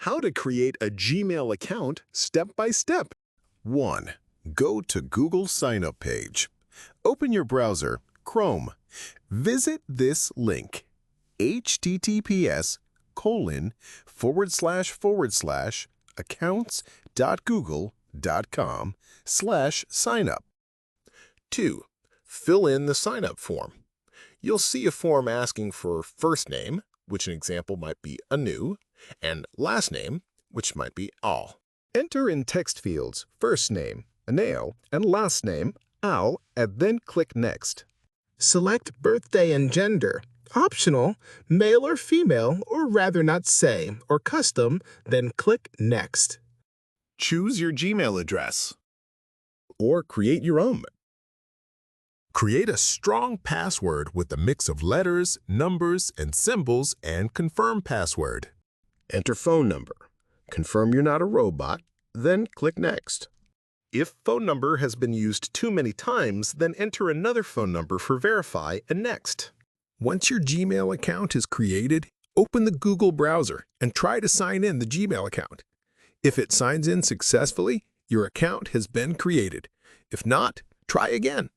How to create a Gmail account step by step. 1. Go to Google Sign-up page. Open your browser, Chrome. Visit this link, https://accounts.google.com/signup. 2. Fill in the sign-up form. You'll see a form asking for first name, which an example might be Anu, and last name, which might be Al. Enter in text fields first name, Anil, and last name, Al, and then click Next. Select birthday and gender. Optional, male or female, or rather not say, or custom, then click Next. Choose your Gmail address, or create your own. Create a strong password with a mix of letters, numbers, and symbols, and confirm password. Enter phone number. Confirm you're not a robot, then click Next. If phone number has been used too many times, then enter another phone number for verify and next. Once your Gmail account is created, open the Google browser and try to sign in the Gmail account. If it signs in successfully, your account has been created. If not, try again.